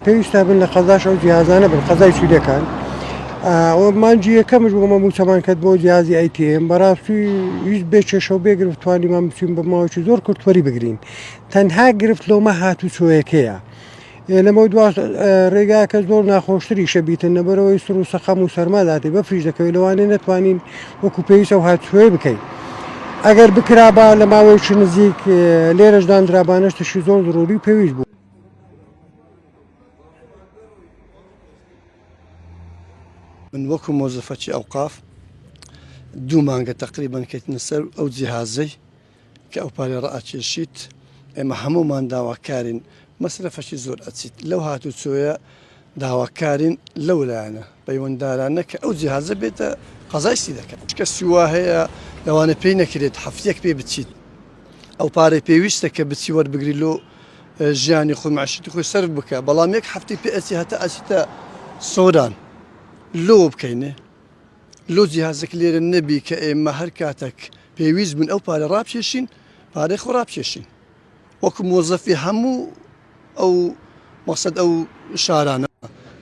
پێویستە بن لە قەزاش ئەو جیهازانە بن قەزای سوودەکان مانجی یەکەمش بۆمە موچەمان کرد بۆ جیازی ئەیتم بەڕاستی هیچ بێچێشەوە بێگرفت توانیمان بچین بە ماوەی زۆر کورتوەری بگرین تەنها گرفت لەومە هاتوچۆیەکەیە لەمە دو ڕێگاکە زۆر ناخۆشتری شەبیتن لەبەرەوەی سڕ و سەقام و سەرماداتی بە فریش دەکەوی لەوانێ نەتوانین وەکو پێویستە و هاتوچۆی بکەین ئەگەر بکرابا لە ماوەیەکی نزیک لێرەش دانرابانش تشی زۆر ضروری و پێویست بوو. من وەکو مۆزەفەتی ئەوقاف دوو مانگە تقریبان کەوتنە سەر ئەو جیهازەی کە ئەو پارێ ڕائکێشیت ئێمە هەمومان داواکارین مەسرەفەشی زۆر ئەچیت لەو هاتوچۆیە داواکارین لەولایەنە پەیوەنددارانە کە ئەو جیهازە بێتە قەزای سی دەکەن کە سیوا هەیە لەوانە پێی نەکرێت هەفتەیەک پێ بچیت ئەو پارەی پێویستە کە بچی وەربگری لۆ ژیانی خۆی معشتی خۆی سەرف بکە بەڵام یەک هەفتی پێ ئەچی هەتا ئەچیتە سۆران لۆ بکەینێ لۆ جیهازێک لێرە نەبی کە ئێمە هەر کاتێک پێویست بوون ئەو پارە ڕابکێشین پارەی خۆ ڕابکێشین وەکو مۆزەفی هەموو ئەو مەقسەد ئەو شارانە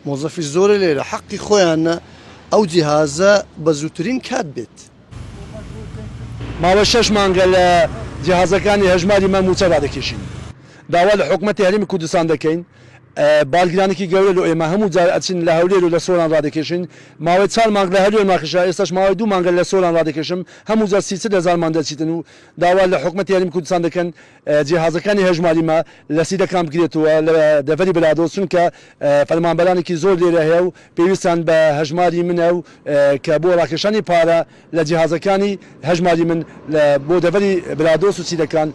مۆزەفی زۆرە لێرە حەقی خۆیانە ئەو جیهازە بە زووترین کات بێت. ماوە 6 مانگە لە جیهازەکانی هەژماری مەموچە ڕادەکێشین داوا لە حکوومەتی هەرێمی کوردستان دەکەین بالگرانێکی گەورە لە ئێمە هەموو جار ئەچین لە هەولێر و لە سۆران ڕادەکێشین ماوەی 4 مانگ لە هەولێر ماخشا ئێستاش ماوەی 2 مانگە لە سۆران ڕادەکێشم هەموو جار 300,000 مان دەچیتن و داوا لە حکوومەتی هەرێمی کوردستان دەکەن جیهازەکانی هەژماریمە لە سیدەکان بگرێتەوە لە دەڤەری بەلادۆ چونکە فەرمانبەرانێکی زۆر لێرە هەیە و پێویستیان بە هەژماری منە و کە بۆ ڕاکێشانی پارە لە جیهازەکانی هەژماری من بۆ دەڤەری بەلادۆس و سیدەکان